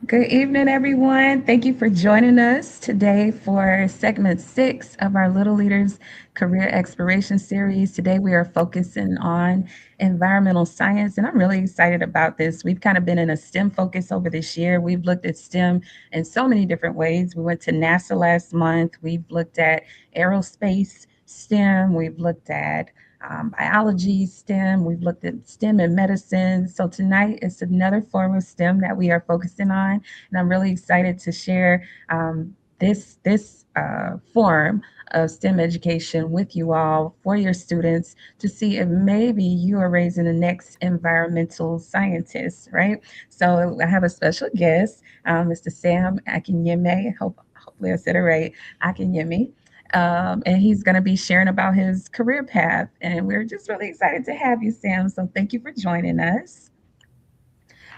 Good evening, everyone. Thank you for joining us today for segment 6 of our Little Leaders Career Exploration Series. Today, we are focusing on environmental science, and I'm really excited about this. We've kind of been in a STEM focus over this year. We've looked at STEM in so many different ways. We went to NASA last month, we've looked at aerospace STEM, we've looked at biology, STEM. We've looked at STEM and medicine. So tonight it's another form of STEM that we are focusing on, and I'm really excited to share this form of STEM education with you all for your students to see if maybe you are raising the next environmental scientist, right? So I have a special guest, Mr. Sam Akinyemi. Hopefully I said it right, Akinyemi. And he's going to be sharing about his career path. And we're just really excited to have you, Sam. So thank you for joining us.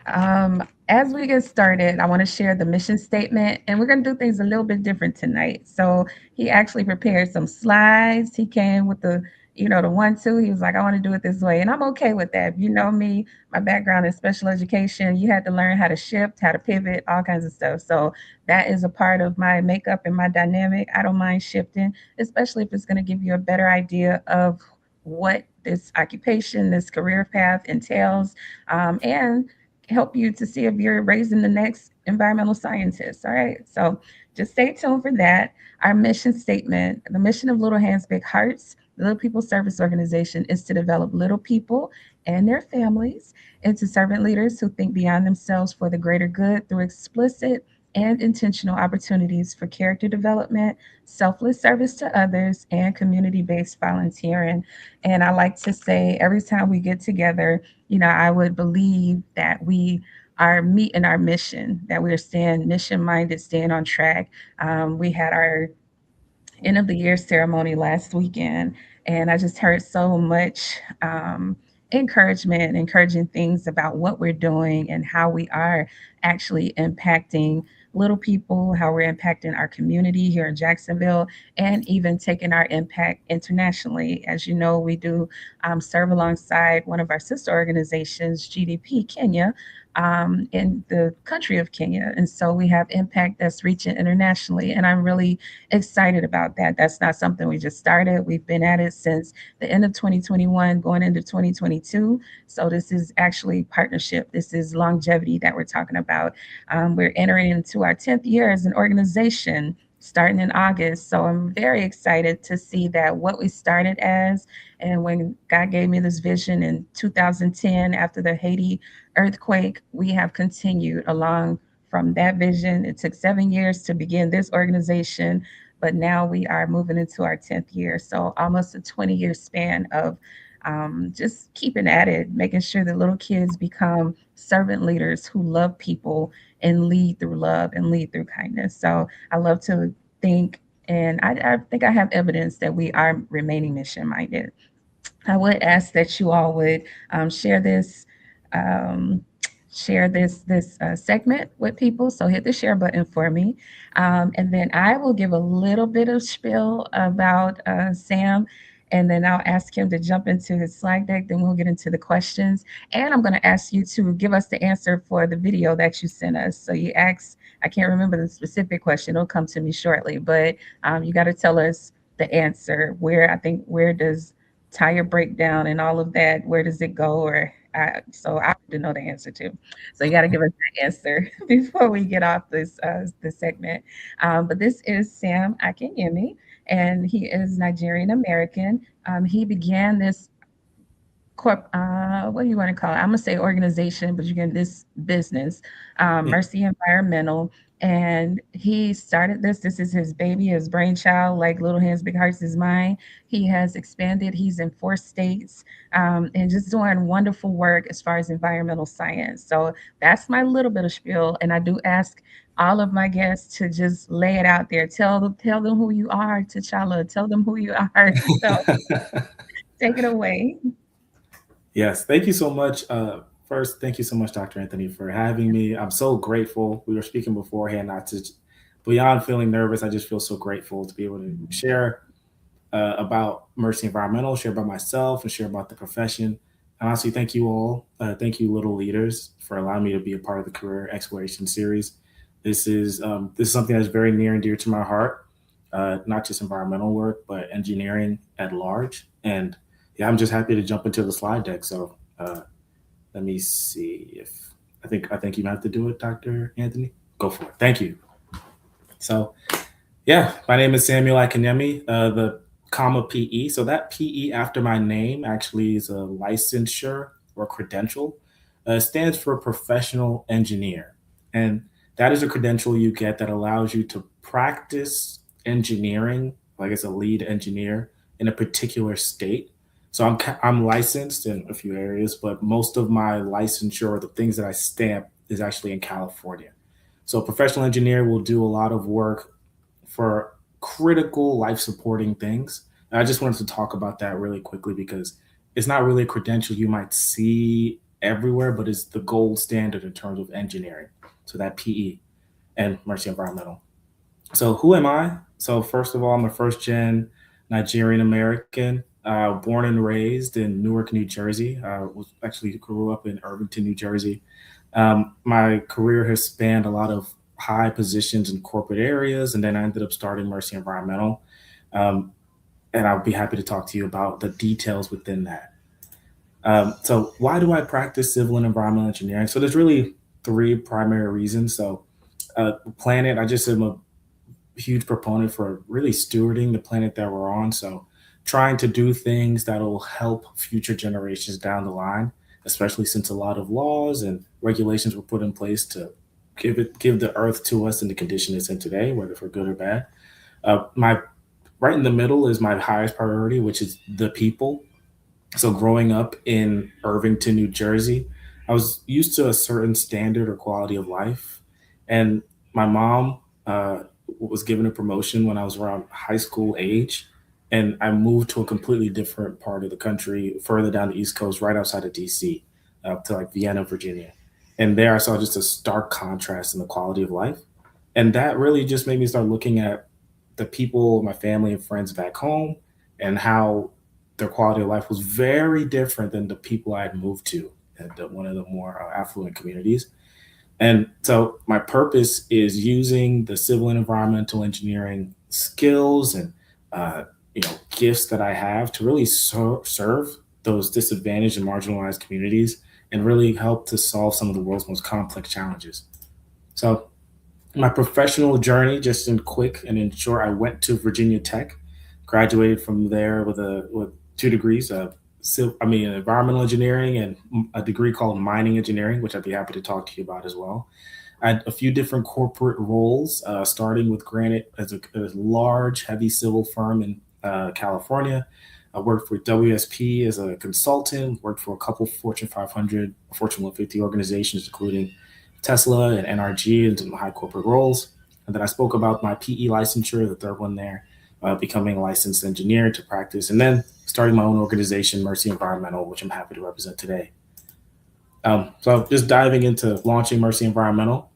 As we get started, I want to share the mission statement, and we're going to do things a little bit different tonight. So he actually prepared some slides. He came with the 1, 2. He was like, I want to do it this way. And I'm okay with that. If you know me, my background in special education, you had to learn how to shift, how to pivot, all kinds of stuff. So that is a part of my makeup and my dynamic. I don't mind shifting, especially if it's going to give you a better idea of what this occupation, this career path entails. And help you to see if you're raising the next environmental scientist. All right. So just stay tuned for that. Our mission statement, the mission of Little Hands, Big Hearts, the Little People Service Organization, is to develop little people and their families into servant leaders who think beyond themselves for the greater good through explicit and intentional opportunities for character development, selfless service to others, and community based volunteering. And I like to say every time we get together, I would believe that we are meeting our mission, that we're staying mission minded, staying on track. We had our end of the year ceremony last weekend, and I just heard so much encouragement, encouraging things about what we're doing and how we are actually impacting little people, how we're impacting our community here in Jacksonville, and even taking our impact internationally. As you know, we do serve alongside one of our sister organizations, GDP Kenya, in the country of Kenya. And so we have impact that's reaching internationally. And I'm really excited about that. That's not something we just started. We've been at it since the end of 2021, going into 2022. So this is actually partnership. This is longevity that we're talking about. We're entering into our 10th year as an organization starting in August. So I'm very excited to see that what we started as, and when God gave me this vision in 2010 after the Haiti earthquake, we have continued along from that vision. It took 7 years to begin this organization, but now we are moving into our 10th year. So almost a 20-year span of just keeping at it, making sure that little kids become servant leaders who love people and lead through love and lead through kindness. So I love to think, and I think I have evidence that we are remaining mission minded. I would ask that you all would share this um, segment with people. So hit the share button for me, and then I will give a little bit of spiel about Sam. And then I'll ask him to jump into his slide deck. Then we'll get into the questions. And I'm going to ask you to give us the answer for the video that you sent us. So you asked, I can't remember the specific question. It'll come to me shortly. But you got to tell us the answer. Where does tire breakdown and all of that, where does it go? Or so I want to know the answer too. So you got to give us that answer before we get off this segment. But this is Sam Akinyemi, and he is Nigerian American. He began this what do you want to call it? I'm gonna say organization, but you get this business, Yeah. Mercy Environmental. And he started this. This is his baby, his brainchild, like Little Hands, Big Hearts is mine. He has expanded. He's in 4 states, and just doing wonderful work as far as environmental science. So that's my little bit of spiel. And I do ask all of my guests to just lay it out there. Tell them who you are, T'Challa. Tell them who you are. So take it away. Yes, thank you so much. First, thank you so much, Dr. Anthony, for having me. I'm so grateful. We were speaking beforehand, not to beyond feeling nervous. I just feel so grateful to be able to share about Mercy Environmental, share about myself, and share about the profession. Honestly, thank you all. Thank you, little leaders, for allowing me to be a part of the career exploration series. This is something that's very near and dear to my heart. Not just environmental work, but engineering at large. And yeah, I'm just happy to jump into the slide deck. So let me see if I think you have to do it, Dr. Anthony. Go for it. Thank you. So yeah, my name is Samuel Akinyemi, the comma PE. So that PE after my name actually is a licensure or credential. It stands for professional engineer. And that is a credential you get that allows you to practice engineering, like as a lead engineer in a particular state. So I'm licensed in a few areas, but most of my licensure, the things that I stamp, is actually in California. So a professional engineer will do a lot of work for critical life supporting things. And I just wanted to talk about that really quickly because it's not really a credential you might see everywhere, but it's the gold standard in terms of engineering. So that PE and Mercy Environmental. So who am I? So first of all, I'm a first gen Nigerian American, born and raised in Newark, New Jersey. Was actually grew up in Irvington, New Jersey. My career has spanned a lot of high positions in corporate areas, and then I ended up starting Mercy Environmental. Um, and I'll be happy to talk to you about the details within that. So, why do I practice civil and environmental engineering? So, there's really three primary reasons. So, planet, I just am a huge proponent for really stewarding the planet that we're on. So, trying to do things that'll help future generations down the line, especially since a lot of laws and regulations were put in place to give the earth to us in the condition it's in today, whether for good or bad. My right in the middle is my highest priority, which is the people. So growing up in Irvington, New Jersey, I was used to a certain standard or quality of life, and my mom was given a promotion when I was around high school age, and I moved to a completely different part of the country, further down the East Coast, right outside of DC, to like Vienna, Virginia, and there I saw just a stark contrast in the quality of life, and that really just made me start looking at the people, my family and friends back home, and how their quality of life was very different than the people I had moved to at one of the more affluent communities. And so my purpose is using the civil and environmental engineering skills and gifts that I have to really serve those disadvantaged and marginalized communities and really help to solve some of the world's most complex challenges. So my professional journey, just in quick and in short, I went to Virginia Tech, graduated from there with 2 degrees, environmental engineering and a degree called mining engineering, which I'd be happy to talk to you about as well. I had a few different corporate roles, starting with Granite as a large, heavy civil firm in California. I worked for WSP as a consultant, worked for a couple Fortune 500, Fortune 150 organizations, including Tesla and NRG, and some high corporate roles. And then I spoke about my PE licensure, the third one there, becoming a licensed engineer to practice, and then starting my own organization, Mercy Environmental, which I'm happy to represent today. So just diving into launching Mercy Environmental.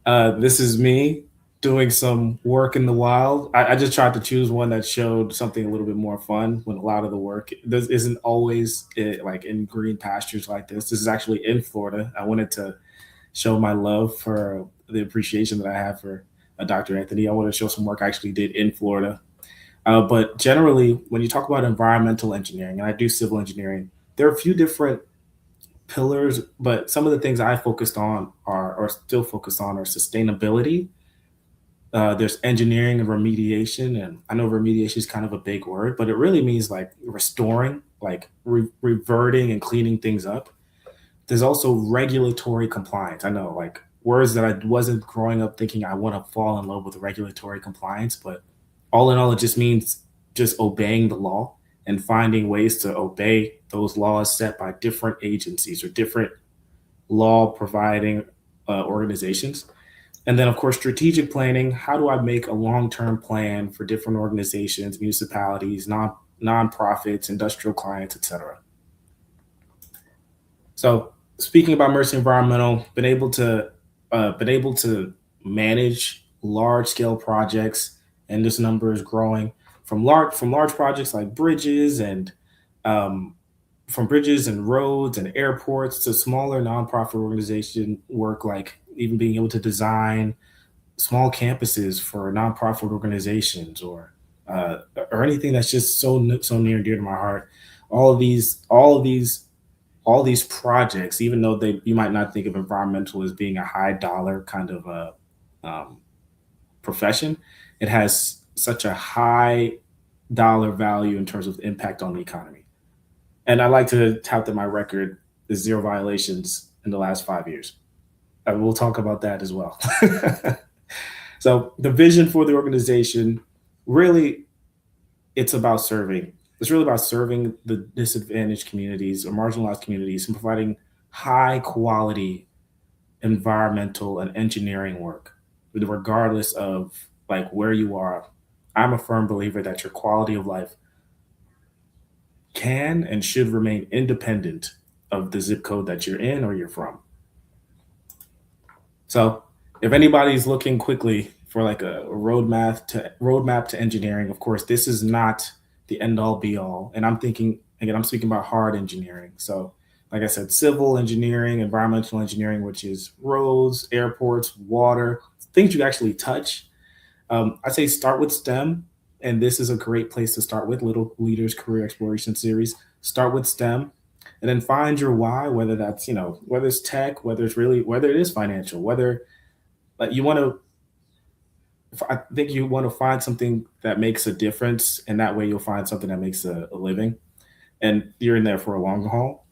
This is me doing some work in the wild. I just tried to choose one that showed something a little bit more fun when a lot of the work this isn't always like in green pastures like this. This is actually in Florida. I wanted to show my love for the appreciation that I have for Dr. Anthony. I want to show some work I actually did in Florida. But generally, when you talk about environmental engineering, and I do civil engineering, there are a few different pillars, but some of the things I focused on are or still focused on are sustainability. There's engineering and remediation, and I know remediation is kind of a big word, but it really means like restoring, like reverting and cleaning things up. There's also regulatory compliance. I know like words that I wasn't growing up thinking I want to fall in love with regulatory compliance, but all in all, it just means just obeying the law and finding ways to obey those laws set by different agencies or different law providing organizations. And then, of course, strategic planning. How do I make a long term plan for different organizations, municipalities, nonprofits, industrial clients, etc.? So speaking about Mercy Environmental, been able to manage large scale projects, and this number is growing from large projects like bridges and from bridges and roads and airports to smaller nonprofit organization work, like even being able to design small campuses for nonprofit organizations, uh, or anything that's just so near and dear to my heart. All of these projects, even though they you might not think of environmental as being a high dollar kind of a profession, it has such a high dollar value in terms of impact on the economy. And I like to tout that my record is zero violations in the last 5 years. We'll talk about that as well. So the vision for the organization, really, it's about serving. It's really about serving the disadvantaged communities or marginalized communities and providing high quality environmental and engineering work, regardless of like where you are. I'm a firm believer that your quality of life can and should remain independent of the zip code that you're in or you're from. So if anybody's looking quickly for like a roadmap to engineering, of course, this is not the end all be all. And I'm thinking again, I'm speaking about hard engineering. So like I said, civil engineering, environmental engineering, which is roads, airports, water, things you actually touch. I say start with STEM, and this is a great place to start with Little Leaders Career Exploration Series. Start with STEM, and then find your why. Whether that's whether it's tech, whether it is financial, whether like you want to. I think you want to find something that makes a difference, and that way you'll find something that makes a living, and you're in there for a long haul.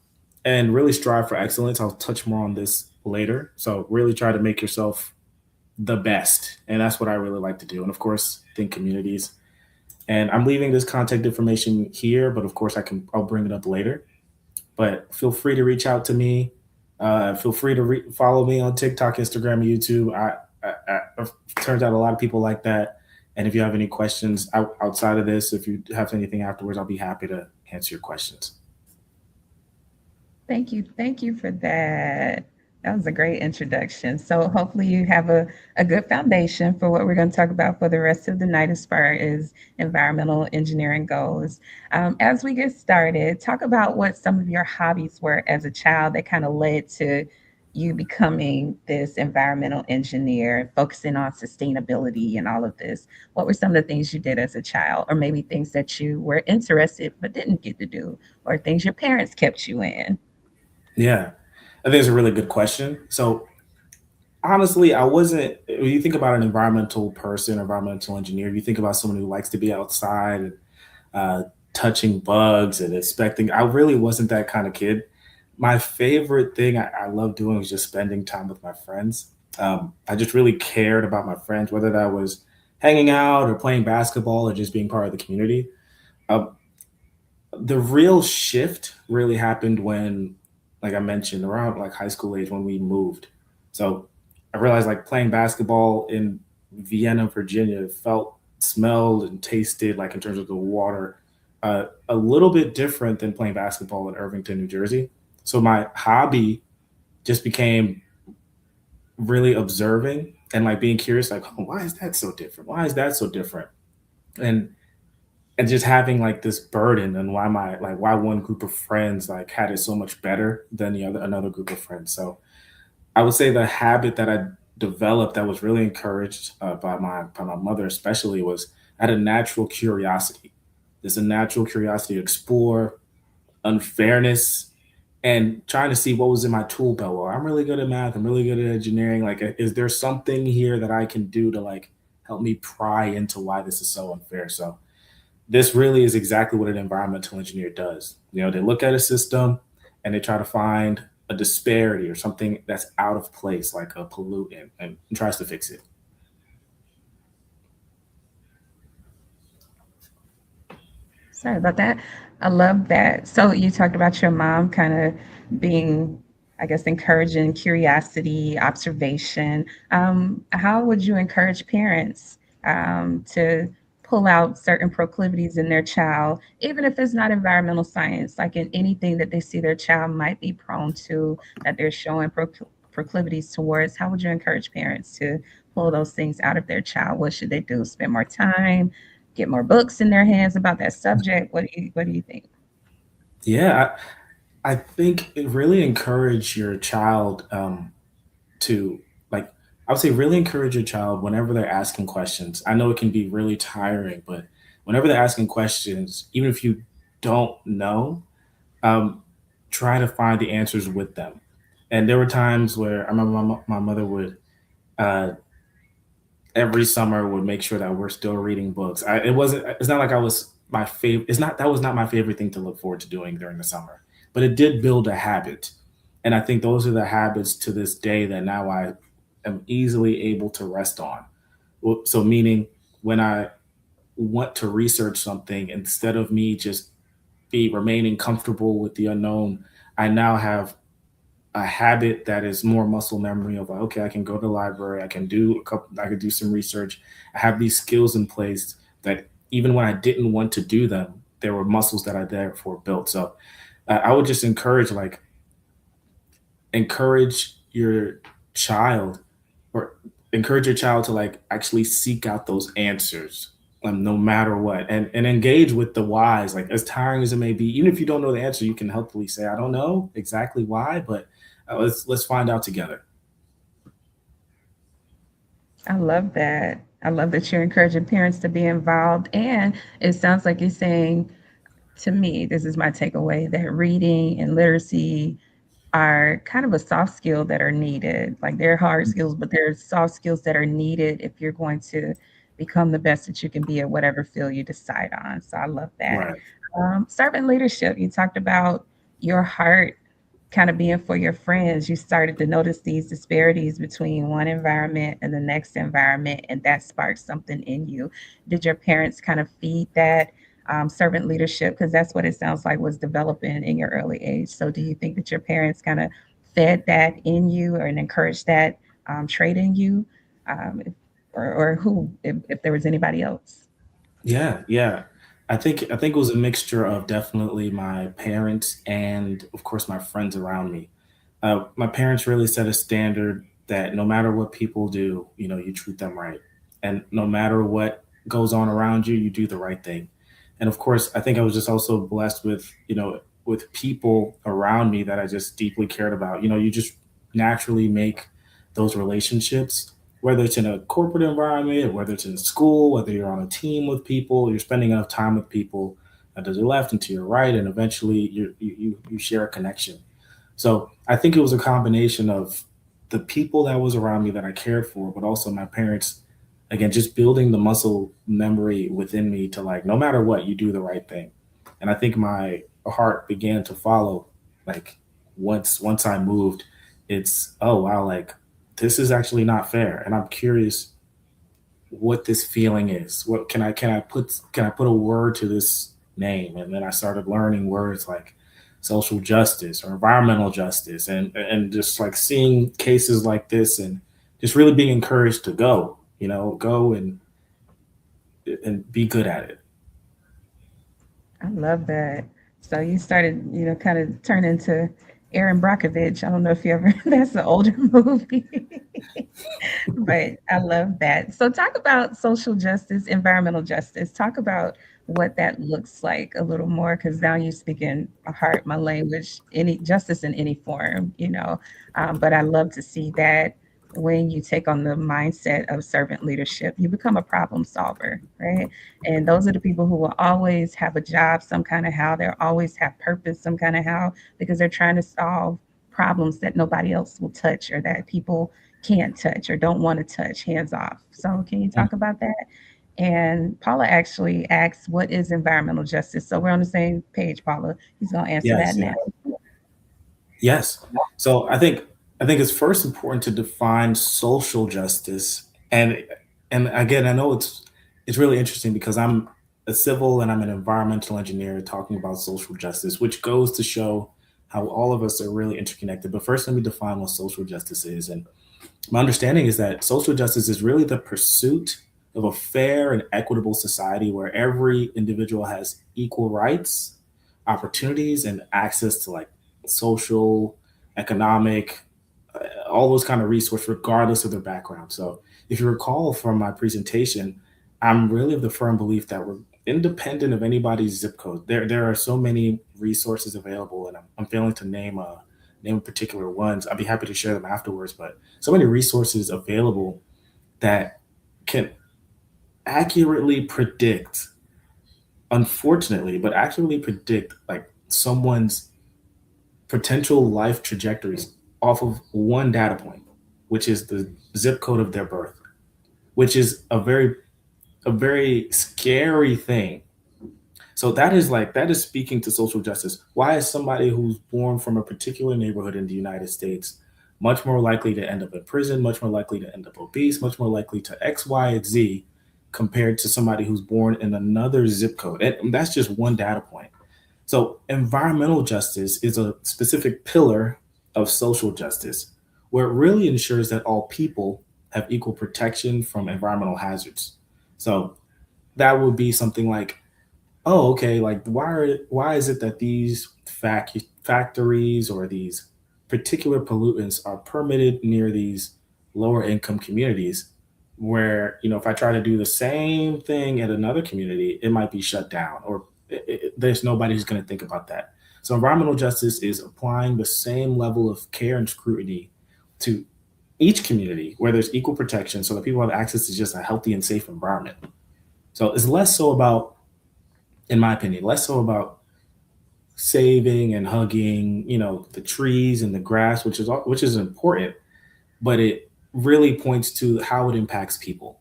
And really strive for excellence. I'll touch more on this later. So really try to make yourself the best, and that's what I really like to do. And of course, think communities. And I'm leaving this contact information here, but of course I'll bring it up later. But feel free to reach out to me. Feel free to follow me on TikTok, Instagram, YouTube. It turns out a lot of people like that. And if you have any questions outside of this, if you have anything afterwards, I'll be happy to answer your questions. Thank you. Thank you for that. That was a great introduction. So hopefully you have a good foundation for what we're going to talk about for the rest of the night as far as environmental engineering goes. As we get started, talk about what some of your hobbies were as a child that kind of led to you becoming this environmental engineer, focusing on sustainability and all of this. What were some of the things you did as a child, or maybe things that you were interested but didn't get to do, or things your parents kept you in? Yeah, I think it's a really good question. So honestly, I wasn't. When you think about an environmental person, environmental engineer, you think about someone who likes to be outside and uh, touching bugs and inspecting. I really wasn't that kind of kid. My favorite thing I love doing was just spending time with my friends. I just really cared about my friends, whether that was hanging out or playing basketball or just being part of the community. Um, the real shift really happened when, like I mentioned, around like high school age when we moved. So I realized like playing basketball in Vienna, Virginia felt, smelled, and tasted like in terms of the water a little bit different than playing basketball in Irvington, New Jersey. So my hobby just became really observing and like being curious, like, oh, why is that so different? Why is that so different? And and just having like this burden and why one group of friends like had it so much better than the other another group of friends. So I would say the habit that I developed that was really encouraged by my mother especially was I had a natural curiosity. There's a natural curiosity to explore unfairness and trying to see what was in my tool belt. Well, I'm really good at math. I'm really good at engineering. Like, is there something here that I can do to like help me pry into why this is so unfair? So this really is exactly what an environmental engineer does. They look at a system and they try to find a disparity or something that's out of place, like a pollutant, and tries to fix it. Sorry about that. I love that. So you talked about your mom kind of being, I guess, encouraging curiosity, observation. How would you encourage parents to pull out certain proclivities in their child, even if it's not environmental science, like in anything that they see their child might be prone to, that they're showing proclivities towards? How would you encourage parents to pull those things out of their child? What should they do? Spend more time? Get more books in their hands about that subject? What do you think? Yeah, I think it really encourage your child to like I would say really encourage your child whenever they're asking questions. I know it can be really tiring, but whenever they're asking questions, even if you don't know, um, try to find the answers with them. And there were times where I remember my mother would uh, every summer would make sure that we're still reading books. It wasn't. It's not like I was my favorite. It's not that was not my favorite thing to look forward to doing during the summer, but it did build a habit, and I think those are the habits to this day that now I am easily able to rest on. So meaning when I want to research something, instead of me just be remaining comfortable with the unknown, I now have a habit that is more muscle memory of like, okay, I can go to the library, I could do some research. I have these skills in place that even when I didn't want to do them, there were muscles that I therefore built. So I would just encourage your child or encourage your child to like actually seek out those answers, no matter what, and engage with the whys, like as tiring as it may be. Even if you don't know the answer, you can helpfully say, I don't know exactly why, but let's find out together. I love that. I love that you're encouraging parents to be involved. And it sounds like you're saying, to me, this is my takeaway, that reading and literacy are kind of a soft skill that are needed. Like they're hard skills, but they're soft skills that are needed if you're going to become the best that you can be at whatever field you decide on. So I love that. Right. Servant leadership, you talked about your heart kind of being for your friends. You started to notice these disparities between one environment and the next environment, and that sparked something in you. Did your parents kind of feed that servant leadership? Because that's what it sounds like was developing in your early age. So, do you think that your parents kind of fed that in you or encouraged that trait in you? If, or who, if there was anybody else? Yeah, yeah. I think it was a mixture of definitely my parents and of course my friends around me. My parents really set a standard that no matter what people do, you treat them right, and no matter what goes on around you, you do the right thing. And of course, I think I was just also blessed with with people around me that I just deeply cared about. You just naturally make those relationships, whether it's in a corporate environment, whether it's in school, whether you're on a team with people, you're spending enough time with people to your left and to your right, and eventually you share a connection. So I think it was a combination of the people that was around me that I cared for, but also my parents, again, just building the muscle memory within me to like, no matter what, you do the right thing. And I think my heart began to follow. Like once I moved, it's, oh wow, like this is actually not fair, and I'm curious what this feeling is. What can I put a word to this name? And then I started learning words like social justice or environmental justice, and just like seeing cases like this, and just really being encouraged to go and be good at it. I love that. So you started, kind of turn into Aaron Brockovich. I don't know if you ever, that's an older movie, but I love that. So talk about social justice, environmental justice. Talk about what that looks like a little more, because now you're speaking my heart, my language, any justice in any form, But I love to see that when you take on the mindset of servant leadership, you become a problem solver, right? And those are the people who will always have a job, some kind of how. They'll always have purpose, some kind of how, because they're trying to solve problems that nobody else will touch or that people can't touch or don't want to touch, hands off. So, can you Mm. talk about that? And Paula actually asks, what is environmental justice? So, we're on the same page, Paula. He's going to answer Yes, that now. yeah. Yes. So I think it's first important to define social justice, and again, I know it's really interesting because I'm a civil and I'm an environmental engineer talking about social justice, which goes to show how all of us are really interconnected. But first, let me define what social justice is. And my understanding is that social justice is really the pursuit of a fair and equitable society where every individual has equal rights, opportunities, and access to like social, economic, all those kind of resources, regardless of their background. So, if you recall from my presentation, I'm really of the firm belief that independent of anybody's zip code. There are so many resources available, and I'm failing to name particular ones. I'd be happy to share them afterwards, but so many resources available that can accurately predict, unfortunately, but accurately predict like someone's potential life trajectories off of one data point, which is the zip code of their birth, which is a very scary thing. So that is speaking to social justice. Why is somebody who's born from a particular neighborhood in the United States much more likely to end up in prison, much more likely to end up obese, much more likely to X, Y, and Z compared to somebody who's born in another zip code? And that's just one data point. So environmental justice is a specific pillar of social justice where it really ensures that all people have equal protection from environmental hazards. So that would be something like, oh, okay, like why is it that these factories or these particular pollutants are permitted near these lower income communities where, if I try to do the same thing at another community, it might be shut down, or there's nobody who's going to think about that. So environmental justice is applying the same level of care and scrutiny to each community where there's equal protection so that people have access to just a healthy and safe environment. So it's less so about, in my opinion, less so about saving and hugging, the trees and the grass, which is important, but it really points to how it impacts people.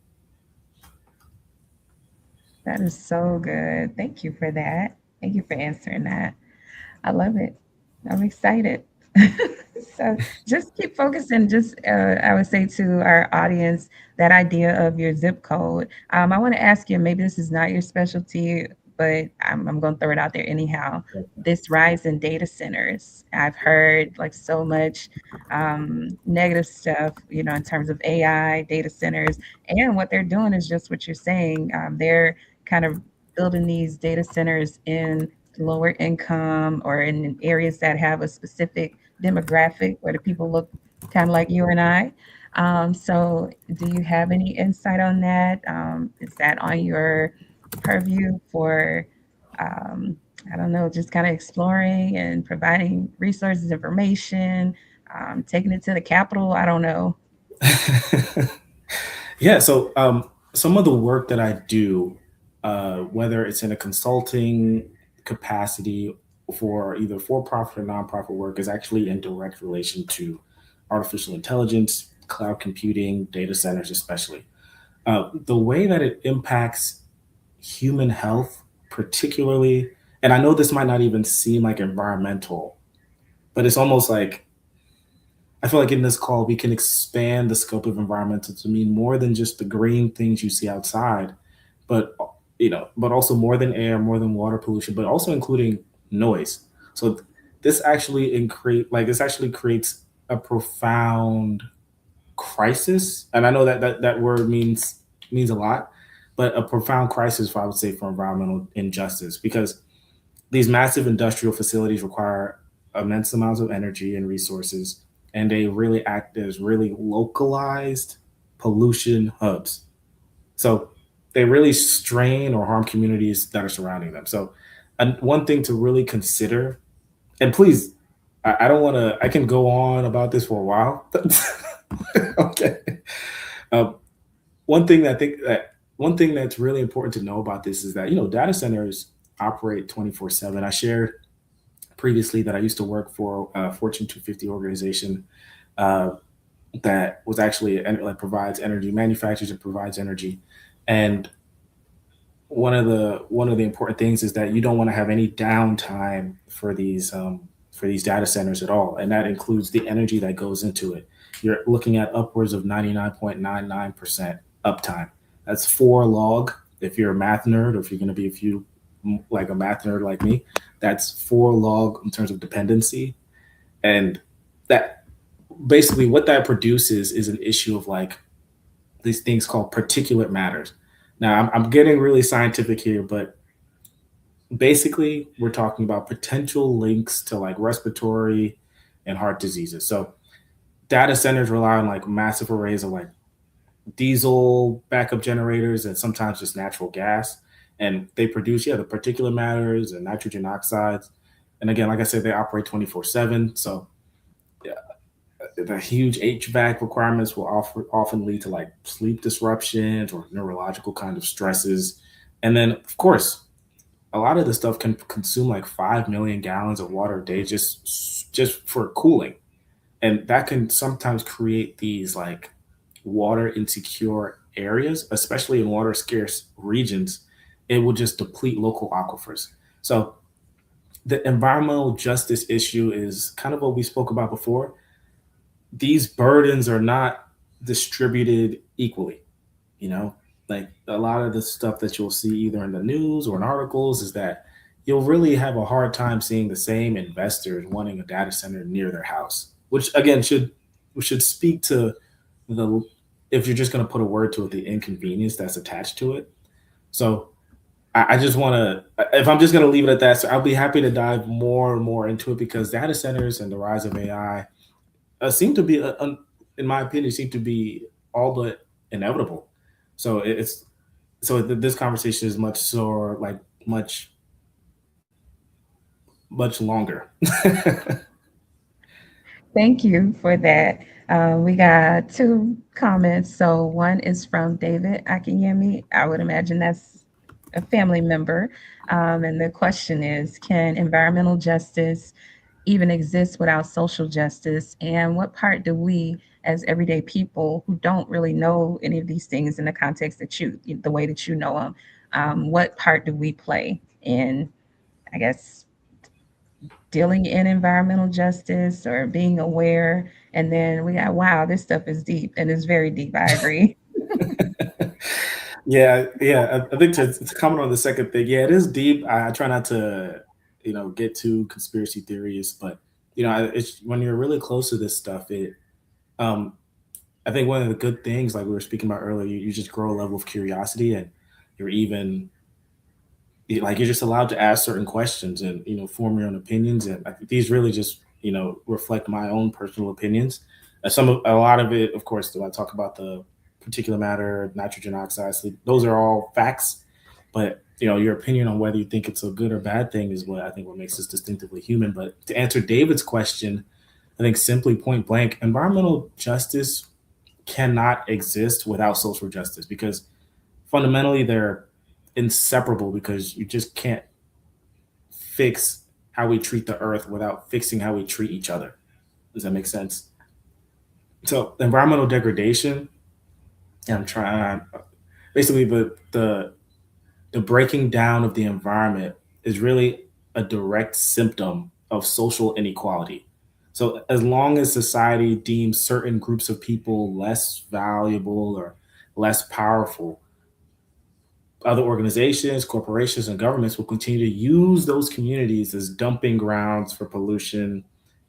That is so good. Thank you for that. Thank you for answering that. I love it. I'm excited. So just keep focusing. Just I would say to our audience that idea of your zip code. I want to ask you. Maybe this is not your specialty, but I'm going to throw it out there anyhow. This rise in data centers. I've heard like so much negative stuff, in terms of AI data centers, and what they're doing is just what you're saying. They're kind of building these data centers in lower income or in areas that have a specific demographic where the people look kind of like you and I. So, do you have any insight on that? Is that on your purview for, um, I don't know, just kind of exploring and providing resources, information, taking it to the Capitol? I don't know. Yeah. So some of the work that I do, whether it's in a consulting capacity for either for profit or nonprofit work, is actually in direct relation to artificial intelligence, cloud computing, data centers, especially. The way that it impacts human health, particularly, and I know this might not even seem like environmental, but it's almost like I feel like in this call we can expand the scope of environmental to mean more than just the green things you see outside, but but also more than air, more than water pollution, but also including noise. So this actually creates a profound crisis, and I know that word means a lot, but a profound crisis, I would say, for environmental injustice, because these massive industrial facilities require immense amounts of energy and resources, and they really act as really localized pollution hubs. So they really strain or harm communities that are surrounding them. So, and one thing to really consider, and please, I don't want to, I can go on about this for a while. Okay. Um, one thing that's really important to know about this is that, data centers operate 24/7. I shared previously that I used to work for a Fortune 250 organization uh, that was actually like provides energy, manufactures and provides energy. And one of the important things is that you don't want to have any downtime for these data centers at all, and that includes the energy that goes into it. You're looking at upwards of 99.99% uptime. That's 4 log. If you're a math nerd, or if you're going to be, if you like a math nerd like me, that's 4 log in terms of dependency. And that basically what that produces is an issue of like these things called particulate matters. Now, I'm getting really scientific here, but basically, we're talking about potential links to like respiratory and heart diseases. So, data centers rely on like massive arrays of like diesel backup generators and sometimes just natural gas. and they produce, yeah, the particulate matters and nitrogen oxides. And again, like I said, they operate 24/7. So yeah, the huge HVAC requirements will often lead to like sleep disruptions or neurological kind of stresses. And then, of course, a lot of the stuff can consume like 5 million gallons of water a day just for cooling, and that can sometimes create these like water insecure areas, especially in water scarce regions. It will just deplete local aquifers. So the environmental justice issue is kind of what we spoke about before. These burdens are not distributed equally, you know, like a lot of the stuff that you'll see either in the news or in articles is that you'll really have a hard time seeing the same investors wanting a data center near their house, which again should speak to the, if you're just going to put a word to it, the inconvenience that's attached to it. So I just want to, if I'm just going to leave it at that, so I'll be happy to dive more and more into it because data centers and the rise of AI seem to be, in my opinion, seem to be all but inevitable. So it's so this conversation is much so like much much longer. Thank you for that. We got two comments. So one is from David Akinyemi. I would imagine that's a family member. And the question is, can environmental justice even exist without social justice? And what part do we, as everyday people who don't really know any of these things in the context that the way that you know them, what part do we play in, I guess, dealing in environmental justice or being aware? And then we got, wow, this stuff is deep and it's very deep. I agree. Yeah, yeah. I think to comment on the second thing, yeah, it is deep. I try not to, get too conspiracy theories, but it's when you're really close to this stuff. Um, I think one of the good things, like we were speaking about earlier, you just grow a level of curiosity, and you're even like you're just allowed to ask certain questions and form your own opinions. And I think these really just reflect my own personal opinions. A lot of it, of course, though I talk about the particulate matter, nitrogen oxides, those are all facts. But your opinion on whether you think it's a good or bad thing is what I think what makes us distinctively human. But to answer David's question, I think simply point blank, environmental justice cannot exist without social justice because fundamentally they're inseparable, because you just can't fix how we treat the earth without fixing how we treat each other. Does that make sense? So environmental degradation, and I'm trying basically the breaking down of the environment is really a direct symptom of social inequality. So as long as society deems certain groups of people less valuable or less powerful, other organizations, corporations, and governments will continue to use those communities as dumping grounds for pollution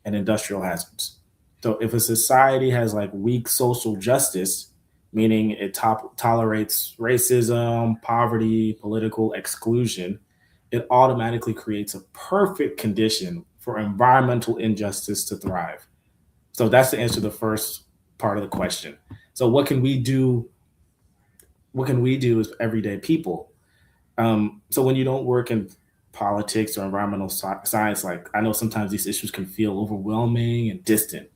and industrial hazards. So, if a society has like weak social justice, meaning it tolerates racism, poverty, political exclusion, it automatically creates a perfect condition for environmental injustice to thrive. So, that's the answer to the first part of the question. So, what can we do as everyday people? So when you don't work in politics or environmental science, like I know sometimes these issues can feel overwhelming and distant.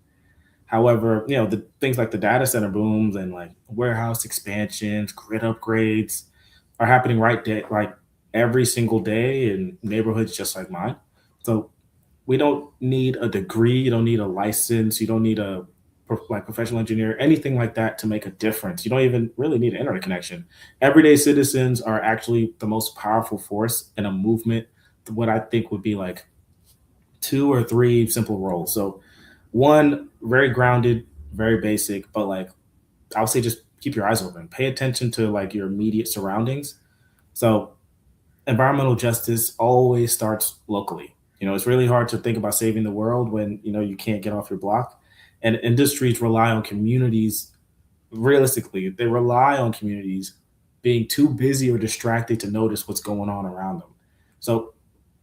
However, the things like the data center booms and like warehouse expansions, grid upgrades are happening like every single day in neighborhoods just like mine. So we don't need a degree, you don't need a license, you don't need a like professional engineer, anything like that to make a difference. You don't even really need an internet connection. Everyday citizens are actually the most powerful force in a movement. What I think would be like two or three simple roles. So one, very grounded, very basic, but like I would say just keep your eyes open. Pay attention to like your immediate surroundings. So environmental justice always starts locally. It's really hard to think about saving the world when you can't get off your block. And industries rely on communities. Realistically, they rely on communities being too busy or distracted to notice what's going on around them. So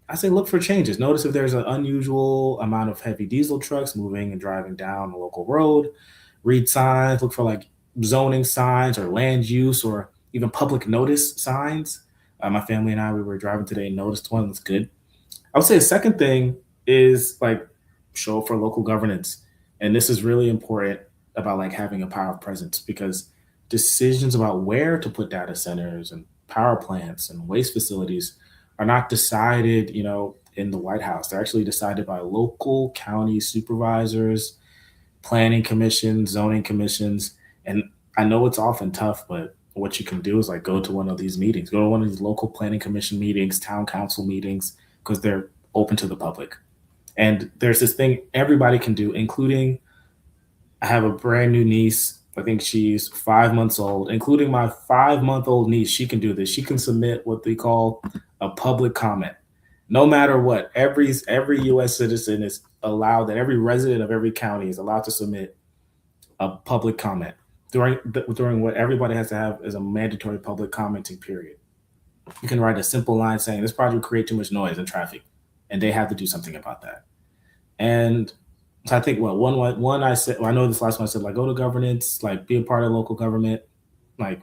I say look for changes. Notice if there's an unusual amount of heavy diesel trucks moving and driving down a local road. Read signs. Look for like zoning signs or land use or even public notice signs. My family and I, we were driving today and noticed one that's good. I would say a second thing is like show up for local governance. And this is really important about like having a power of presence because decisions about where to put data centers and power plants and waste facilities are not decided, in the White House. They're actually decided by local county supervisors, planning commissions, zoning commissions. And I know it's often tough, but what you can do is like go to one of these meetings, go to one of these local planning commission meetings, town council meetings, because they're open to the public. And there's this thing everybody can do, including I have a brand new niece. I think she's 5 months old, including my 5 month old niece. She can do this. She can submit what they call a public comment. No matter what, every U.S. citizen is allowed that every resident of every county is allowed to submit a public comment during what everybody has to have is a mandatory public commenting period. You can write a simple line saying this project will create too much noise and traffic, and they have to do something about that. And so I think one I said, well, I know this last one I said like go to governance, like be a part of local government. Like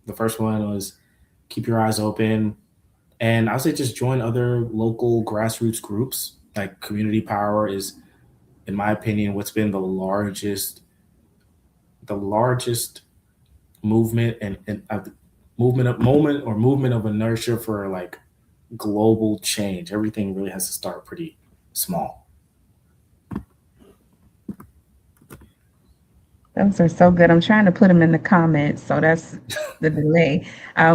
the first one was keep your eyes open, and I would say just join other local grassroots groups. Like community power is, in my opinion, what's been the largest movement and movement of inertia for like global change. Everything really has to start pretty small. Those are so good. I'm trying to put them in the comments, so that's the delay.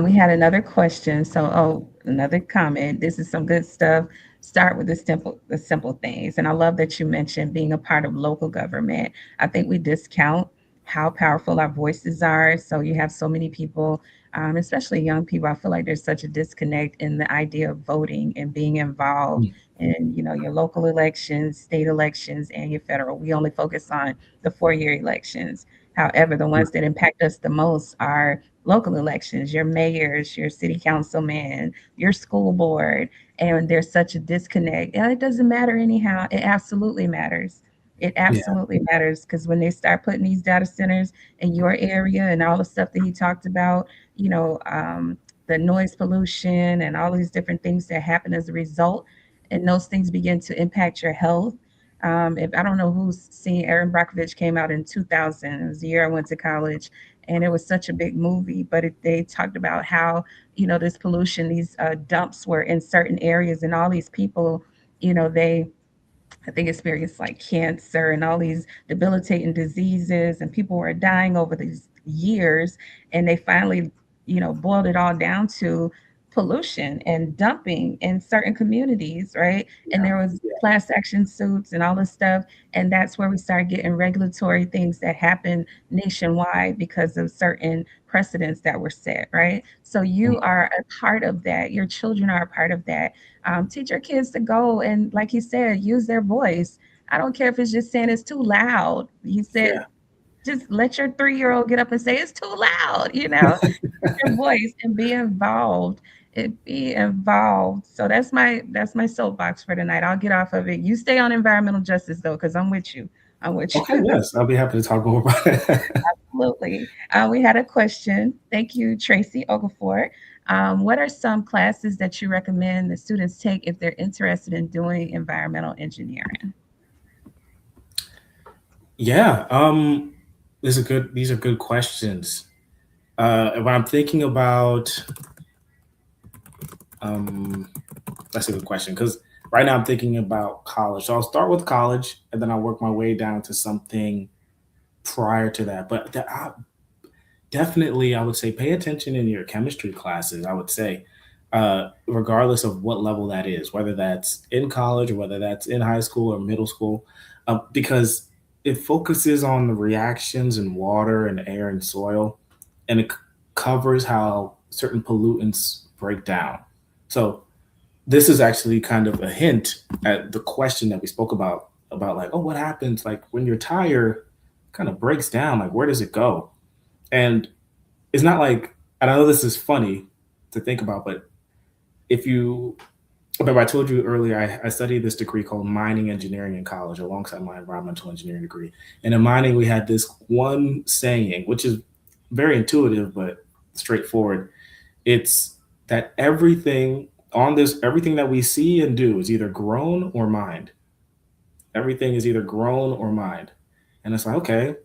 We had another question. So, another comment. This is some good stuff. Start with the simple things. And I love that you mentioned being a part of local government. I think we discount how powerful our voices are. So you have so many people, especially young people. I feel like there's such a disconnect in the idea of voting and being involved in, your local elections, state elections, and your federal. We only focus on the 4-year elections. However, the ones that impact us the most are local elections, your mayors, your city councilman, your school board, and there's such a disconnect. And it doesn't matter anyhow. It absolutely matters. It Yeah. absolutely matters because when they start putting these data centers in your area and all the stuff that he talked about, you know, um, the noise pollution and all these different things that happen as a result, and those things begin to impact your health. If I don't know who's seen Aaron Brockovich came out in 2000. It was the year I went to college, and it was such a big movie. But they talked about how this pollution, these dumps were in certain areas, and all these people, they I think experienced like cancer and all these debilitating diseases, and people were dying over these years. And they finally, boiled it all down to pollution and dumping in certain communities, right? And Yeah. there was class action suits and all this stuff. And that's where we started getting regulatory things that happen nationwide because of certain precedents that were set, right? So you are a part of that. Your children are a part of that. Teach your kids to go and, like he said, use their voice. I don't care if it's just saying it's too loud. He said, Yeah. just let your 3-year-old get up and say it's too loud. Use your voice and be involved. Be involved. So that's my soapbox for tonight. I'll get off of it. You stay on environmental justice though, because I'm with you. I'm with Okay. you. Yes, I'll be happy to talk more about it. Absolutely. We had a question. Thank you, Tracy Okafor. What are some classes that you recommend the students take if they're interested in doing environmental engineering? Yeah. These are good questions. When I'm thinking about, um, that's a good question because right now I'm thinking about college. So I'll start with college and then I'll work my way down to something prior to that. But definitely, I would say pay attention in your chemistry classes. I would say, regardless of what level that is, whether that's in college or whether that's in high school or middle school, because it focuses on the reactions in water and air and soil, and it covers how certain pollutants break down. So this is actually kind of a hint at the question that we spoke about like, oh, what happens like when your tire kind of breaks down? Like, where does it go? And it's not like, and I know this is funny to think about, but if you remember, I told you earlier, I studied this degree called mining engineering in college alongside my environmental engineering degree. And in mining, we had this one saying, which is very intuitive but straightforward. It's that everything that we see and do is either grown or mined. Everything is either grown or mined. And it's like, okay,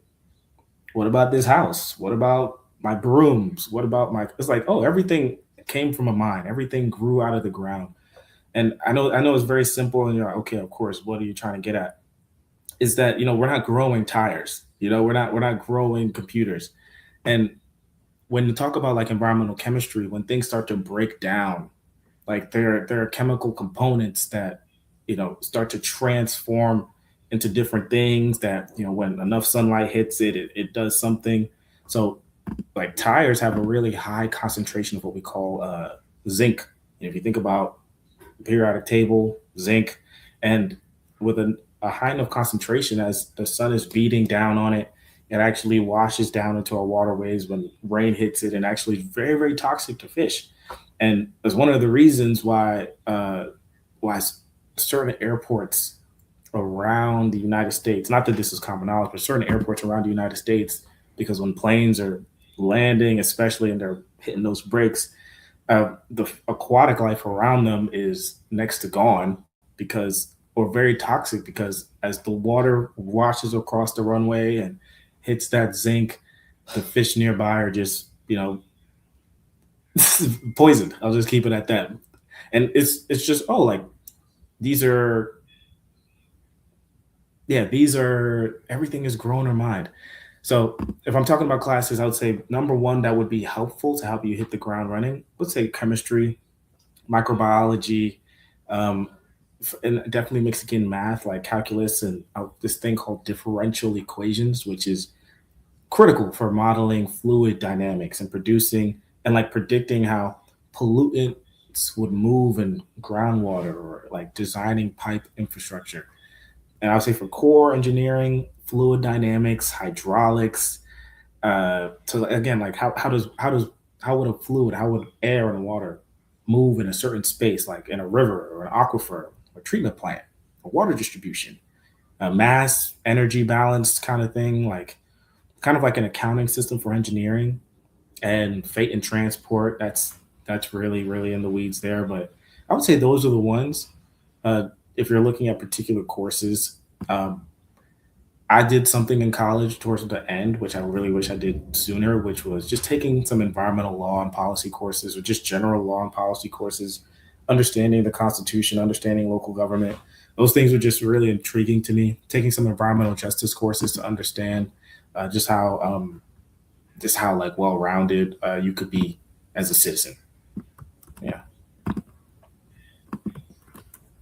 what about this house? What about my brooms? What about my, it's like, oh, everything came from a mine. Everything grew out of the ground. And I know it's very simple and you're like, okay, of course, what are you trying to get at? Is that, we're not growing tires. We're not growing computers. And when you talk about like environmental chemistry, when things start to break down, like there are chemical components that start to transform into different things that when enough sunlight hits it does something. So like tires have a really high concentration of what we call zinc. And if you think about the periodic table, zinc, and with a high enough concentration, as the sun is beating down on it, it actually washes down into our waterways when rain hits it, and actually is very, very toxic to fish. And that's one of the reasons why certain airports around the United States, not that this is common knowledge, but certain airports around the United States, because when planes are landing, especially and they're hitting those brakes, the aquatic life around them is next to gone because, or very toxic because as the water washes across the runway and hits that zinc, the fish nearby are just, poisoned. I'll just keep it at that. And it's just, oh, like these are, yeah, these are, everything is grown or mined. So if I'm talking about classes, I would say number one that would be helpful to help you hit the ground running. Let's say chemistry, microbiology, um, and definitely mixing in math like calculus and this thing called differential equations, which is critical for modeling fluid dynamics and producing and like predicting how pollutants would move in groundwater or like designing pipe infrastructure. And I would say for core engineering, fluid dynamics, hydraulics, so again, like how would a fluid, how would air and water move in a certain space, like in a river or an aquifer or treatment plant or water distribution, mass, energy balance kind of thing, like kind of like an accounting system for engineering and fate and transport. That's really really in the weeds there, but I would say those are the ones. Uh, if you're looking at particular courses, um, I did something in college towards the end, which I really wish I did sooner, which was just taking some environmental law and policy courses or just general law and policy courses, understanding the Constitution, understanding local government. Those things were just really intriguing to me. Taking some environmental justice courses to understand just how like well rounded you could be as a citizen. Yeah.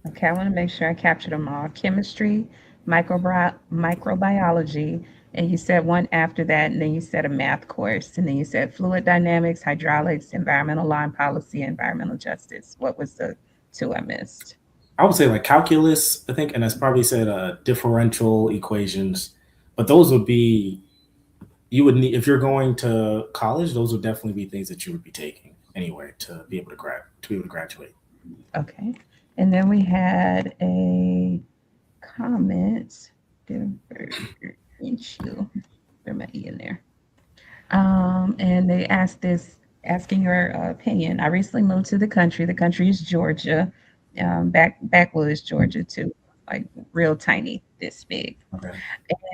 Okay, I want to make sure I captured them all. Chemistry, microbiology, and you said one after that, and then you said a math course, and then you said fluid dynamics, hydraulics, environmental law and policy, environmental justice. What was the two I missed? I would say like calculus, I think, and that's probably said differential equations, but those would be you would need if you're going to college. Those would definitely be things that you would be taking anyway to be able to graduate. Okay. And then we had a comment. Differential. There might be in there. And they asked this, asking your opinion. I recently moved to the country. The country is Georgia, backwoods Georgia too, like real tiny, this big. Okay.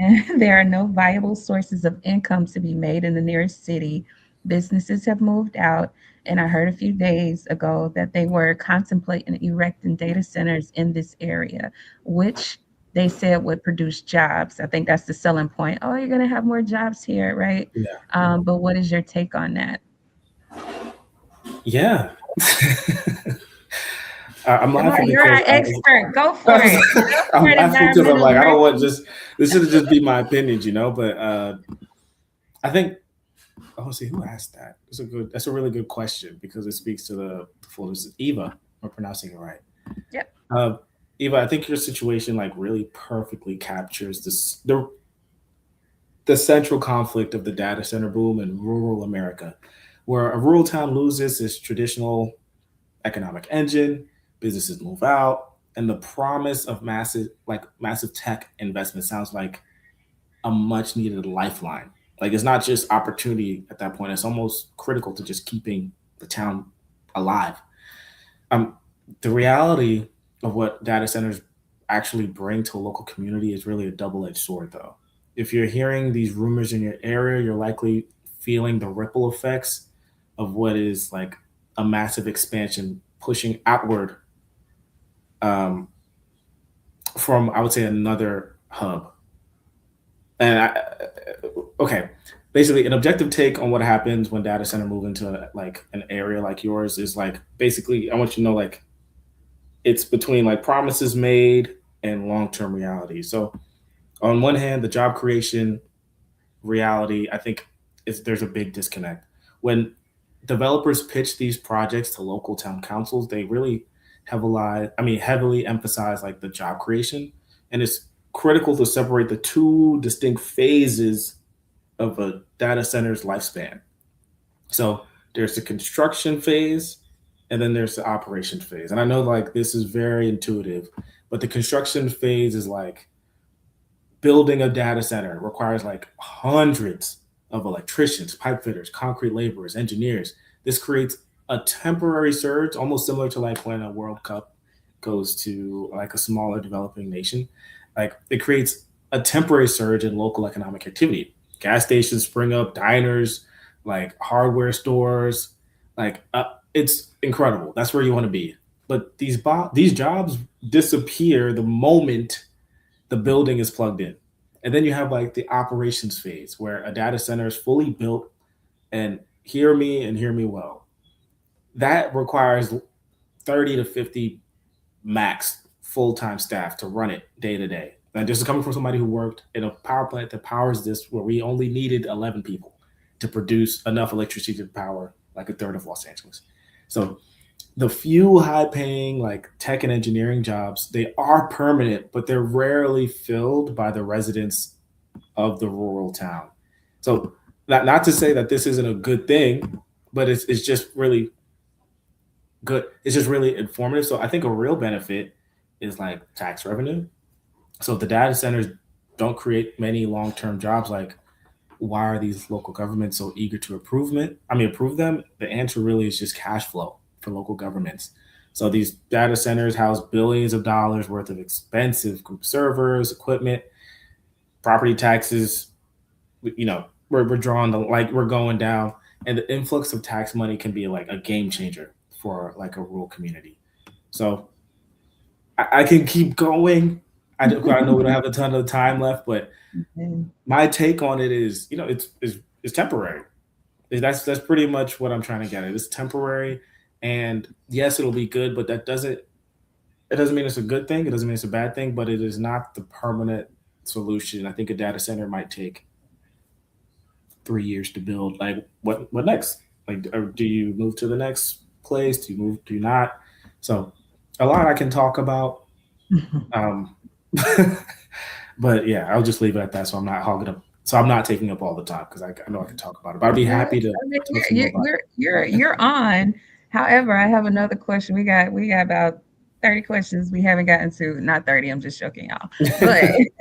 And there are no viable sources of income to be made in the nearest city. Businesses have moved out, and I heard a few days ago that they were contemplating erecting data centers in this area, which they said would produce jobs. I think that's the selling point. Oh, you're going to have more jobs here, right? Yeah. But what is your take on that? Yeah. I'm Come on, laughing you're because our expert. Go for it. Go for I'm it, laughing because I'm like, I don't want environmentalists. just this should just be my opinions. But I think I want to see who asked that. That's a really good question because it speaks to the fullness. Eva, I'm pronouncing it right. Yep. Eva, I think your situation like really perfectly captures the central conflict of the data center boom in rural America, where a rural town loses its traditional economic engine, businesses move out, and the promise of massive tech investment sounds like a much needed lifeline. Like it's not just opportunity at that point; it's almost critical to just keeping the town alive. Um, the reality of what data centers actually bring to a local community is really a double-edged sword, though. If you're hearing these rumors in your area, you're likely feeling the ripple effects of what is like a massive expansion pushing outward, um, from, I would say, another hub. And okay, basically, an objective take on what happens when data center move into like an area like yours is like basically I want you to know like it's between like promises made and long-term reality. So on one hand, the job creation reality, I think is there's a big disconnect. When developers pitch these projects to local town councils, they really heavily emphasize like the job creation, and it's critical to separate the two distinct phases of a data center's lifespan. So there's the construction phase and then there's the operation phase. And I know like this is very intuitive, but the construction phase is like building a data center requires like hundreds of electricians, pipe fitters, concrete laborers, engineers. This creates a temporary surge, almost similar to like when a World Cup goes to like a smaller developing nation. Like it creates a temporary surge in local economic activity. Gas stations spring up, diners, like hardware stores, like it's incredible. That's where you want to be. But these jobs disappear the moment the building is plugged in. And then you have like the operations phase where a data center is fully built, and hear me well. That requires 30 to 50 max full-time staff to run it day to day. And this is coming from somebody who worked in a power plant that powers this where we only needed 11 people to produce enough electricity to power like a third of Los Angeles. So the few high paying like tech and engineering jobs, they are permanent, but they're rarely filled by the residents of the rural town. So not to say that this isn't a good thing, but it's just really good. It's just really informative. So I think a real benefit is like tax revenue. So if the data centers don't create many long-term jobs, like why are these local governments so eager to approve them? The answer really is just cash flow for local governments. So these data centers house billions of dollars worth of expensive servers, equipment, property taxes. You know, we're drawing the like we're going down, and the influx of tax money can be like a game changer for like a rural community. So I can keep going. I know we don't have a ton of time left, but Mhm. my take on it is, you know, it's temporary. That's pretty much what I'm trying to get at. It's temporary, and yes, it'll be good, but it doesn't mean it's a good thing. It doesn't mean it's a bad thing, but it is not the permanent solution. I think a data center might take 3 years to build. Like what next? Like, do you move to the next place? Do you move? Do you not? So a lot I can talk about. Um, but yeah, I'll just leave it at that. So I'm not hogging up. So I'm not taking up all the time because I know I can talk about it. But I'd be Good. happy to I mean, talk some more about you're on. However, I have another question. We got about 30 questions we haven't gotten to. Not 30. I'm just joking, y'all. But it.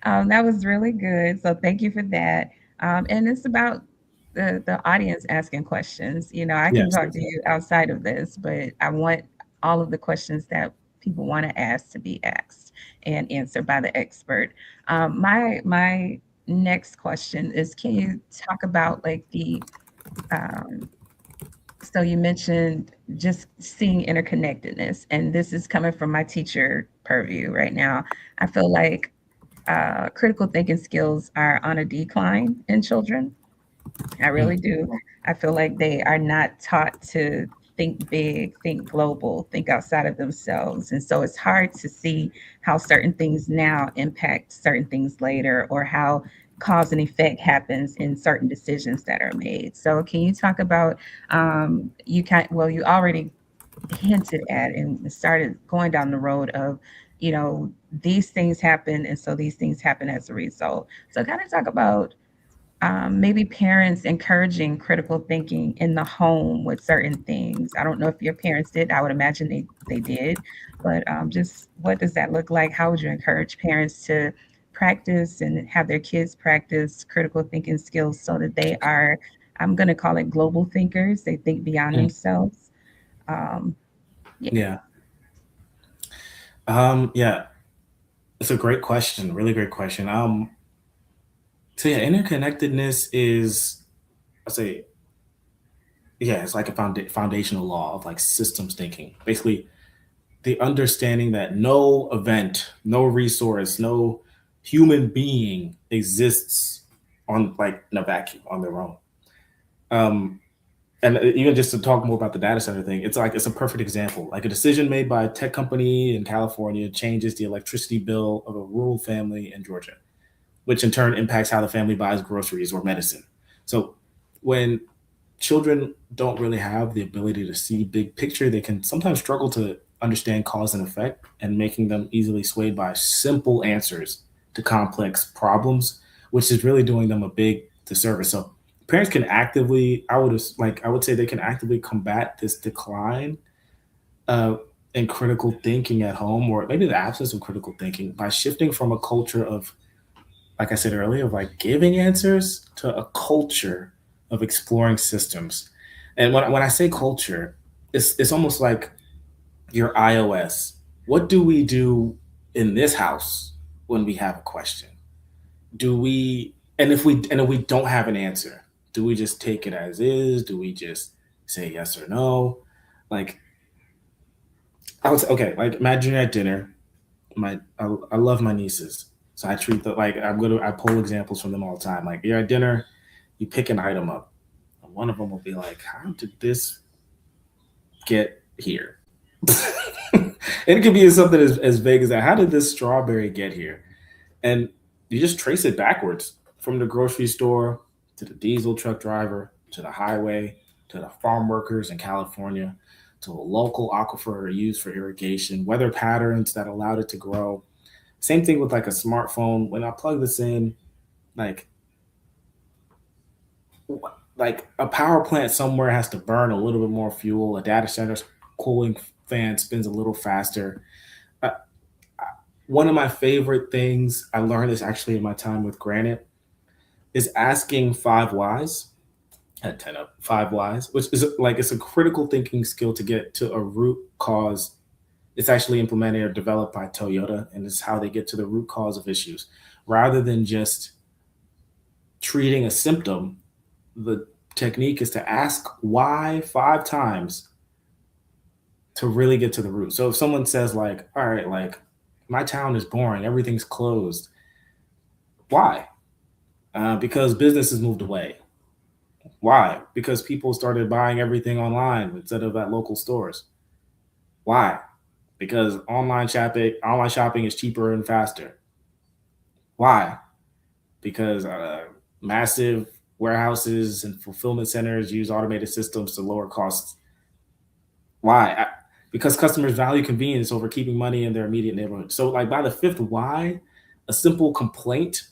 that was really good. So thank you for that. And it's about the audience asking questions. You know, I can Yes, talk yes, to yes. you outside of this, but I want all of the questions that people want to ask to be asked and answered by the expert. My next question is: can you talk about like the um, so you mentioned just seeing interconnectedness, and this is coming from my teacher purview right now. I feel like critical thinking skills are on a decline in children. I Mm. really do. I feel like they are not taught to think big, think global, think outside of themselves. And so it's hard to see how certain things now impact certain things later, or how cause and effect happens in certain decisions that are made. So can you talk about you already hinted at and started going down the road of, you know, these things happen and so these things happen as a result. So kind of talk about maybe parents encouraging critical thinking in the home with certain things. I don't know if your parents did. I would imagine they did, but just what does that look like? How would you encourage parents to practice and have their kids practice critical thinking skills so that they are I'm going to call it global thinkers. They think beyond Mm. themselves. Um, yeah, Yeah. Yeah. It's a great question. Really great question. So yeah, interconnectedness is, I say, yeah, it's like a foundational law of like systems thinking. Basically, the understanding that no event, no resource, no human being exists on like in a vacuum on their own. Um, and even just to talk more about the data center thing, it's like it's a perfect example. Like a decision made by a tech company in California changes the electricity bill of a rural family in Georgia, which in turn impacts how the family buys groceries or medicine. So when children don't really have the ability to see big picture, they can sometimes struggle to understand cause and effect, and making them easily swayed by simple answers to complex problems, which is really doing them a big disservice. So parents can actively, I would say they can actively combat this decline uh, in critical thinking at home, or maybe the absence of critical thinking, by shifting from a culture of, like I said earlier, of like giving answers to a culture of exploring systems. And when I say culture, it's almost like your iOS. What do we do in this house when we have a question? Do we, and if we don't have an answer, do we just take it as is? Do we just say yes or no? Like I would say, okay, like imagine you're at dinner. I love my nieces, so I treat them like I pull examples from them all the time. Like you're at dinner, you pick an item up, and one of them will be like, "How did this get here?" And it could be something as vague as that. How did this strawberry get here? And you just trace it backwards from the grocery store to the diesel truck driver to the highway to the farm workers in California to a local aquifer used for irrigation, weather patterns that allowed it to grow. Same thing with like a smartphone. When I plug this in, like like a power plant somewhere has to burn a little bit more fuel. A data center's cooling fan spins a little faster. Uh, One of my favorite things I learned this actually in my time with Granite is asking five whys. At 10 up, five whys, which is like it's a critical thinking skill to get to a root cause. It's actually implemented or developed by Toyota, and it's how they get to the root cause of issues rather than just treating a symptom. The technique is to ask why five times to really get to the root. So if someone says like, all right, like my town is boring, everything's closed, why? Because business has moved away. Why? Because people started buying everything online instead of at local stores. Why? Because online shopping is cheaper and faster. Why? Because massive warehouses and fulfillment centers use automated systems to lower costs. Why? Because customers value convenience over keeping money in their immediate neighborhood. So, like by the fifth why, a simple complaint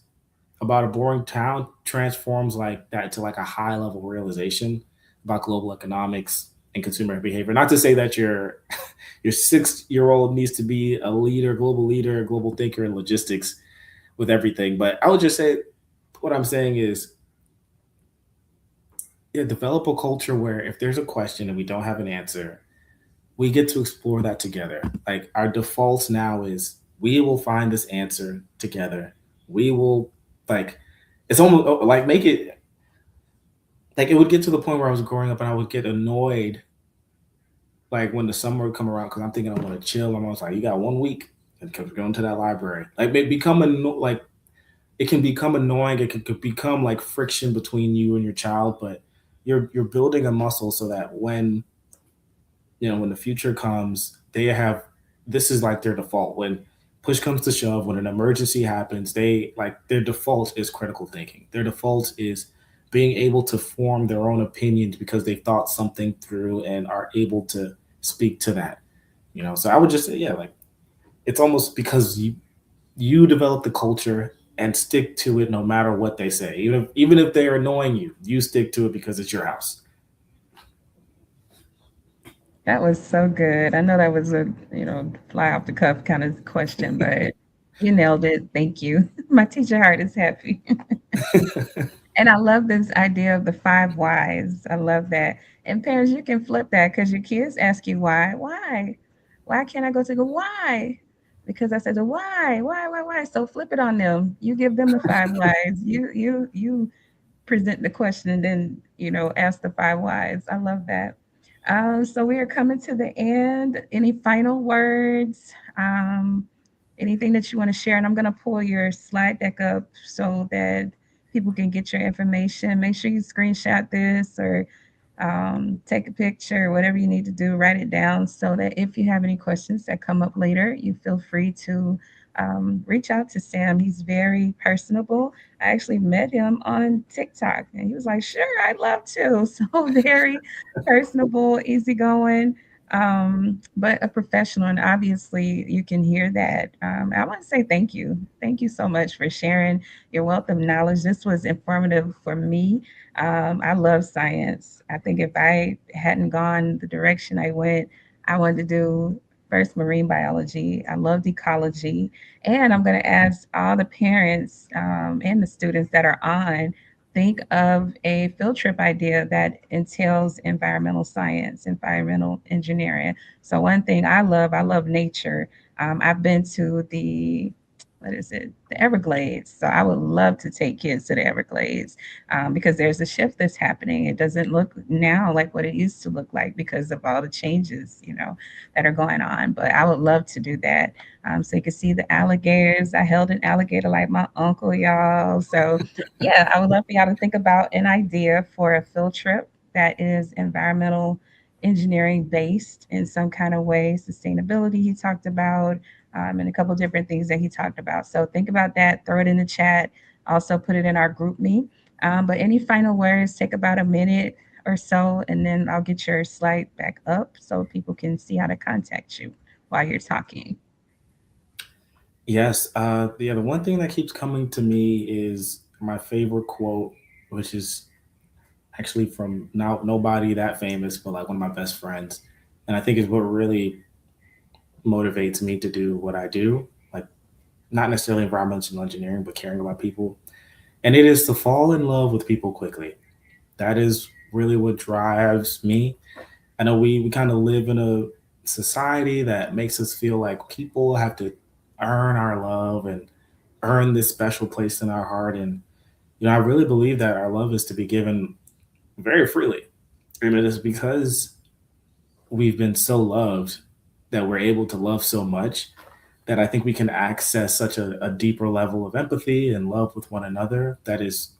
about a boring town transforms like that to like a high level realization about global economics and consumer behavior. Not to say that your 6-year old needs to be a leader, global thinker in logistics with everything, but I would just say what I'm saying is, yeah, develop a culture where if there's a question and we don't have an answer, we get to explore that together. Like our default now is we will find this answer together. We will like it's almost like make it like it would get to the point where I was growing up and I would get annoyed like when the summer would come around because I'm thinking I want to chill. I'm always like, you got 1 week and going to that library. Like it become like it can become annoying. It could become like friction between you and your child, but you're building a muscle so that when the future comes, they have this is like their default. When push comes to shove, when an emergency happens, they like their default is critical thinking. Their default is being able to form their own opinions because they thought something through and are able to speak to that. So I would just say, yeah, like it's almost because you develop the culture and stick to it no matter what they say. Even if they're annoying you, you stick to it because it's your house. that was so good. I know that was a, fly off the cuff kind of question, but you nailed it. Thank you. My teacher heart is happy. And I love this idea of the five whys. I love that. And parents, you can flip that because your kids ask you why. Why? Why can't I go to the why? Because I said the why? So flip it on them. You give them the five whys. You present the question and then ask the five whys. I love that. So we are coming to the end. Any final words? Um, Anything that you want to share? And I'm going to pull your slide deck up so that people can get your information. Make sure you screenshot this or take a picture, whatever you need to do, write it down so that if you have any questions that come up later, you feel free to reach out to Sam. He's very personable. I actually met him on TikTok and he was like, sure, I'd love to. So very personable, easygoing, but a professional. And obviously, you can hear that. I want to say thank you. Thank you so much for sharing your wealth of knowledge. This was informative for me. I love science. I think if I hadn't gone the direction I went, I wanted to do first marine biology. I loved ecology. And I'm going to ask all the parents and the students that are on think of a field trip idea that entails environmental science, environmental engineering. So, one thing I love nature. I've been to what is it, the Everglades. So, I would love to take kids to the Everglades because there's a shift that's happening. It doesn't look now like what it used to look like because of all the changes, that are going on. But I would love to do that. So you can see the alligators. I held an alligator like my uncle, y'all. So yeah, I would love for y'all to think about an idea for a field trip that is environmental engineering based in some kind of way. Sustainability he talked about, and a couple different things that he talked about. So think about that. Throw it in the chat. Also put it in our group me. But any final words? Take about a minute or so, and then I'll get your slide back up so people can see how to contact you while you're talking. Yes. Yeah. The one thing that keeps coming to me is my favorite quote, which is actually from now nobody that famous, but like one of my best friends, and I think is what really motivates me to do what I do. Like not necessarily environmental engineering, but caring about people, and it is to fall in love with people quickly. That is really what drives me. I know we kind of live in a society that makes us feel like people have to earn our love and earn this special place in our heart. And, I really believe that our love is to be given very freely. And it is because we've been so loved that we're able to love so much that I think we can access such a deeper level of empathy and love with one another that is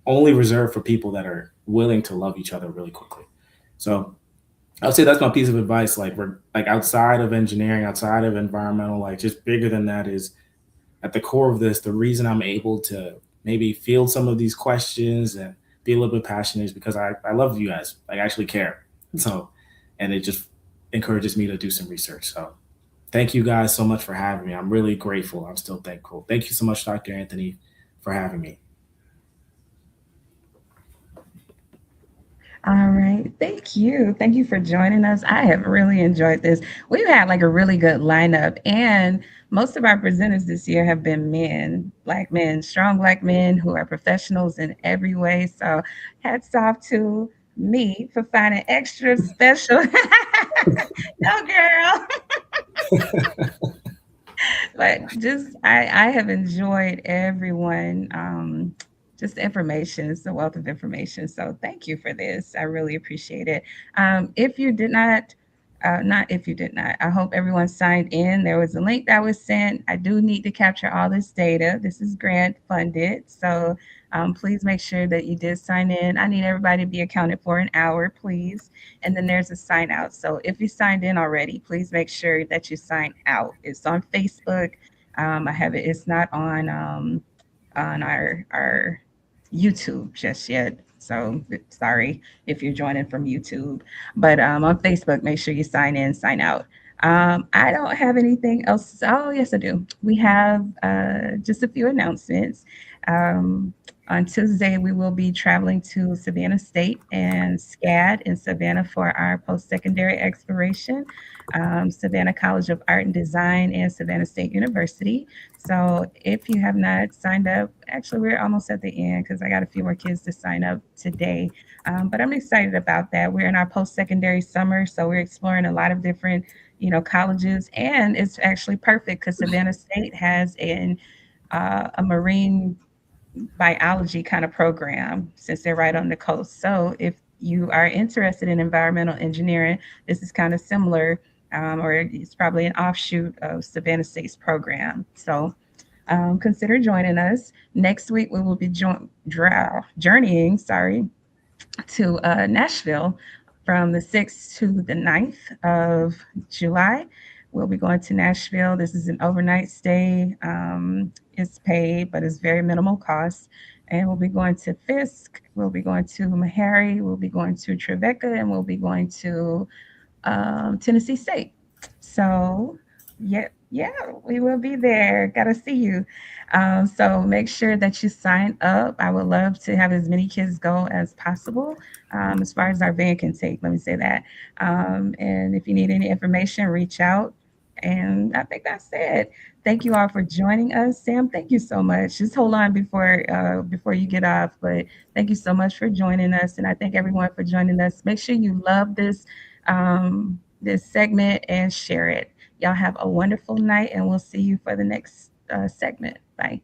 only reserved for people that are willing to love each other really quickly. So I would say that's my piece of advice. Like we're like outside of engineering, outside of environmental, like just bigger than that is at the core of this. The reason I'm able to maybe field some of these questions and be a little bit passionate is because I love you guys. Like I actually care. So, and it just encourages me to do some research. So thank you guys so much for having me. I'm really grateful. I'm still thankful. Thank you so much, Dr. Anthony, for having me. All right. Thank you. Thank you for joining us. I have really enjoyed this. We've had like a really good lineup, and most of our presenters this year have been men, black men, strong black men who are professionals in every way. So, hats off to me for finding extra special. No, girl. But just I have enjoyed everyone. Just the information, it's a wealth of information. So thank you for this. I really appreciate it. If you did not, not if you did not, I hope everyone signed in. There was a link that was sent. I do need to capture all this data. This is grant funded. So please make sure that you did sign in. I need everybody to be accounted for an hour, please. And then there's a sign out. So if you signed in already, please make sure that you sign out. It's on Facebook. I have it. It's not on our YouTube just yet. So sorry if you're joining from YouTube, but on Facebook, make sure you sign in, sign out. I don't have anything else. Oh, yes, I do. We have just a few announcements. Um, On Tuesday, we will be traveling to Savannah State and SCAD in Savannah for our post secondary exploration, Savannah College of Art and Design, and Savannah State University. So if you have not signed up, actually, we're almost at the end because I got a few more kids to sign up today. But I'm excited about that. We're in our post secondary summer, so we're exploring a lot of different, colleges, and it's actually perfect because Savannah State has a marine biology kind of program since they're right on the coast. So if you are interested in environmental engineering, this is kind of similar, or it's probably an offshoot of Savannah State's program. So consider joining us. Next week, we will be journeying, to Nashville from the 6th to the 9th of July. We'll be going to Nashville. This is an overnight stay. It's paid, but it's very minimal cost. And we'll be going to Fisk. We'll be going to Meharry. We'll be going to Trevecca, and we'll be going to Tennessee State. So, yeah, yeah, we will be there. Gotta see you. So make sure that you sign up. I would love to have as many kids go as possible. As far as our van can take, let me say that. And if you need any information, reach out. And I think that's it. Thank you all for joining us, Sam. Thank you so much. Just hold on before you get off, but thank you so much for joining us, and I thank everyone for joining us. Make sure you love this segment and share it. Y'all have a wonderful night, and we'll see you for the next segment. Bye.